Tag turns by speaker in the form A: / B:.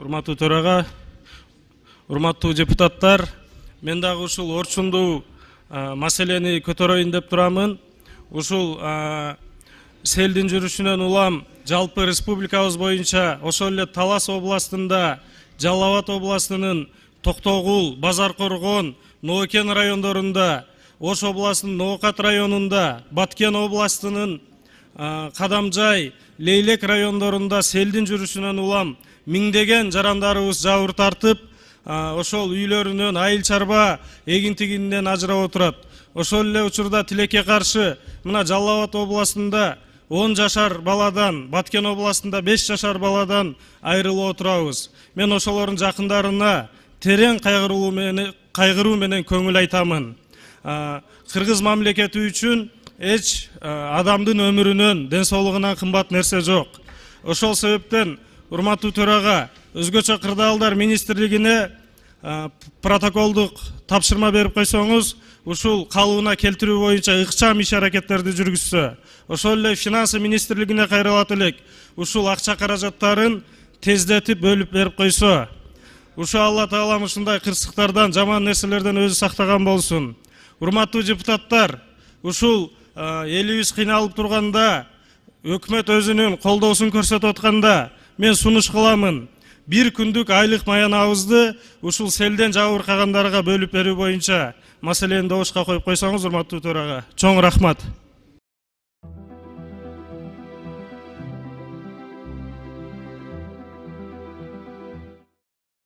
A: Урматтуу төрага, урматтуу депутаттар, мен дагы ушул орчундуу маселени көтөрөйүн деп турамын. Ушул селдин жүрүшүнөн улам жалпы республикабыз боюнча, ошол эле Талас областында, Жалал Абад областынын Токтогул, Базаркоргон, Ноокен райондорунда, Ош областынын Ноокат районунда, Баткен областынын Кадамжай, Лейлек райондорунда селдин жүрүшүнөн улам миңдеген жарандарыбыз жабыр тартып, ошол үйлөрүнөн айыл чарба эгин-тигининен ажырап отурат. Ошол эле учурда тилекке каршы мына Жалал Абад областында 10 жашар баладан, Баткен областында 5 жашар баладан айрылып отурабыз. Мен ошолордун жакындарына терең кайгыруу менен көңүл айтамын. Кыргыз мамлекети үчүн эч адамдын өмүрүнөн, ден соолугунан кымбат нерсе жок. Ошол себептен урматтуу төрага, өзгөчө кырдаалдар министрлигине протоколдук тапшырма берип койсоңуз, ушул калыбына келтирүү боюнча ыкчам иш-аракеттерди жүргүзсө, ошол эле финансы министрлигине кайрылат элек, ушул акча каражаттарын тездетип бөлүп берип койсо, ушу Алла Таалам ушундай кырсыктардан, жаман нерселерден өзү сактаган болсун. Урматтуу депутаттар, ушул элибиз кыйналып турганда, өкмөт өзүнүн колдоосун көрсөтүп атканда, мен сунуш кыламын. Бир күндүк айлык маянабызды ушул селден жабыркагандарга бөлүп берүү боюнча маселени добушка коюп койсоңуз, урматтуу төрага. Чоң рахмат.